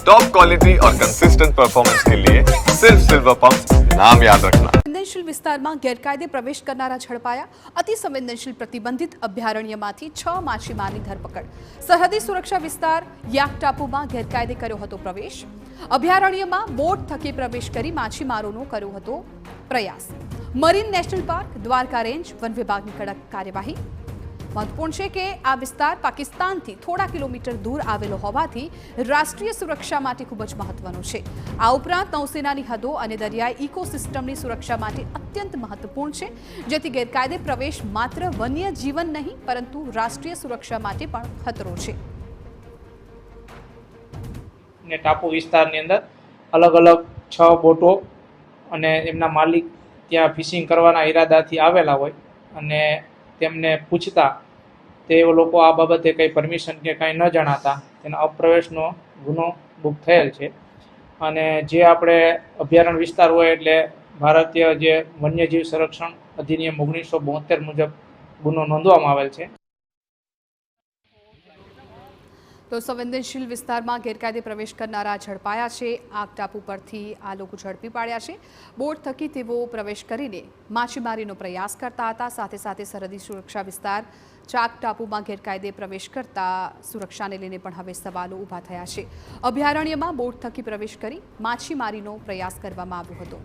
Top quality और consistent performance के लिए सिर्फ सिल्वर पंप नाम याद रखना। સંવેદનશીલ વિસ્તારમાં ગેરકાયદે પ્રવેશ કરનારા ઝડપાયા। અતિ સંવેદનશીલ પ્રતિબંધિત અભયારણ્યમાંથી 6 માછીમારની ધરપકડ। સરહદી સુરક્ષા વિસ્તાર યાક ટાપુમાં ગેરકાયદે કર્યો હતો પ્રવેશ। અભયારણ્યમાં બોટ થકી પ્રવેશ કરી માછીમારોનો કર્યો હતો પ્રયાસ। Marine national park Dwarka range one વિભાગની કડક કાર્યવાહી। મહત્વપૂર્ણ છે કે આ વિસ્તાર પાકિસ્તાનથી થોડા કિલોમીટર દૂર આવેલો હોવાથી રાષ્ટ્રીય સુરક્ષા માટે ખૂબ જ મહત્વનો છે। આ ઉપરાંત નૌસેનાની હદો અને દરિયાઈ ઇકોસિસ્ટમની સુરક્ષા માટે અત્યંત મહત્વપૂર્ણ છે, જેથી ગેરકાયદે પ્રવેશ માત્ર વન્ય જીવન નહીં પરંતુ રાષ્ટ્રીય સુરક્ષા માટે પણ ખતરો છે। ને ટાપુ વિસ્તારની અંદર અલગ અલગ 6 બોટો અને એમના માલિક ત્યાં ફિશિંગ કરવાના ઈરાદાથી આવેલા હોય અને તેમને પૂછતા તે લોકો આ બાબતે કંઈ પરમિશન કે કંઈ ન જણાતા તેના અપ્રવેશનો ગુનો બુક થયેલ છે। અને જે આપણે અભયારણ્ય વિસ્તાર હોય એટલે ભારતીય જે વન્યજીવ સંરક્ષણ અધિનિયમ 1972 મુજબ ગુનો નોંધવામાં આવેલ છે। તો સંવેદનશીલ વિસ્તારમાં ગેરકાયદે પ્રવેશ કરનારા ઝડપાયા છે। આગ ટાપુ પરથી આ લોકો ઝડપી પાડ્યા છે। બોટ થકી તેઓ પ્રવેશ કરીને માછીમારીનો પ્રયાસ કરતા હતા। સાથે સાથે સરહદી સુરક્ષા વિસ્તાર ચાક ટાપુમાં ગેરકાયદે પ્રવેશ કરતા સુરક્ષાને લઈને પણ હવે સવાલો ઊભા થયા છે। અભયારણ્યમાં બોટ થકી પ્રવેશ કરી માછીમારીનો પ્રયાસ કરવામાં આવ્યો હતો।